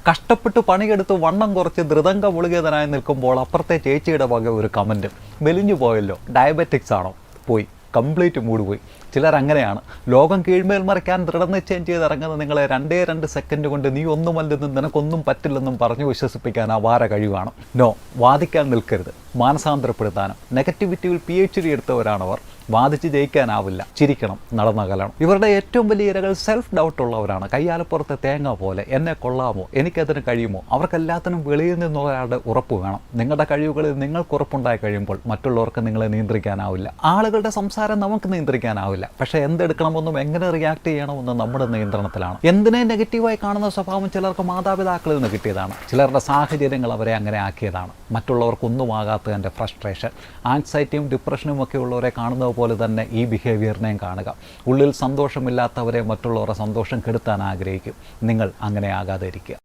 കഷ്ടപ്പെട്ട് പണിയെടുത്ത് വണ്ണം കുറച്ച് ധൃതങ്ക മുളുകിയതനായി നിൽക്കുമ്പോൾ അപ്പുറത്തെ ചേച്ചിയുടെ വക ഒരു കമൻറ്റ്, മെലിഞ്ഞു പോയല്ലോ, ഡയബറ്റിക്സ് ആണോ? പോയി, കംപ്ലീറ്റ് മൂഡ് പോയി. ചിലരങ്ങനെയാണ്. ലോകം കീഴ്മേൽ മറിക്കാൻ ദൃഢനിശ്ചയം ചെയ്ത് ഇറങ്ങുന്ന നിങ്ങളെ 2 സെക്കൻഡ് കൊണ്ട് നീ ഒന്നുമല്ലെന്നും നിനക്കൊന്നും പറ്റില്ലെന്നും പറഞ്ഞു വിശ്വസിപ്പിക്കാൻ അപാര കഴിവാണ്. നോ, വാദിക്കാൻ നിൽക്കരുത്. മാനസാന്തരപ്പെടുത്താനും നെഗറ്റിവിറ്റിയിൽ PhD എടുത്തവരാണവർ. വാദിച്ച് ജയിക്കാനാവില്ല. ചിരിക്കണം, നടന്നകലണം. ഇവരുടെ ഏറ്റവും വലിയ ഇരകൾ സെൽഫ് ഡൗട്ട് ഉള്ളവരാണ്. കയ്യാലപ്പുറത്തെ തേങ്ങ പോലെ. എന്നെ കൊള്ളാമോ? എനിക്കതിന് കഴിയുമോ? അവർക്കെല്ലാത്തിനും വെളിയിൽ നിന്നൊരാളുടെ ഉറപ്പ് വേണം. നിങ്ങളുടെ കഴിവുകളിൽ നിങ്ങൾക്ക് ഉറപ്പുണ്ടായി കഴിയുമ്പോൾ മറ്റുള്ളവർക്ക് നിങ്ങളെ നിയന്ത്രിക്കാനാവില്ല. ആളുകളുടെ സംസാരം നമുക്ക് നിയന്ത്രിക്കാനാവില്ല. പക്ഷേ എന്തെടുക്കണമെന്നും എങ്ങനെ റിയാക്ട് ചെയ്യണമെന്നും നമ്മുടെ നിയന്ത്രണത്തിലാണ്. എന്തിനെ നെഗറ്റീവായി കാണുന്ന സ്വഭാവം ചിലർക്ക് മാതാപിതാക്കളിൽ നിന്ന് കിട്ടിയതാണ്. ചിലരുടെ സാഹചര്യങ്ങൾ അവരെ അങ്ങനെ ആക്കിയതാണ്. മറ്റുള്ളവർക്കൊന്നും ആകാത്തതിൻ്റെ ഫ്രസ്ട്രേഷൻ, ആൻസൈറ്റിയും ഡിപ്രഷനും ഒക്കെ ഉള്ളവരെ കാണുന്നത് പോലെ തന്നെ ഈ ബിഹേവിയറിനെയും കാണുക. ഉള്ളിൽ സന്തോഷമില്ലാത്തവരെ മറ്റുള്ളവരുടെ സന്തോഷം കെടുത്താൻ ആഗ്രഹിക്കും. നിങ്ങൾ അങ്ങനെ ആകാതെ ഇരിക്കുക.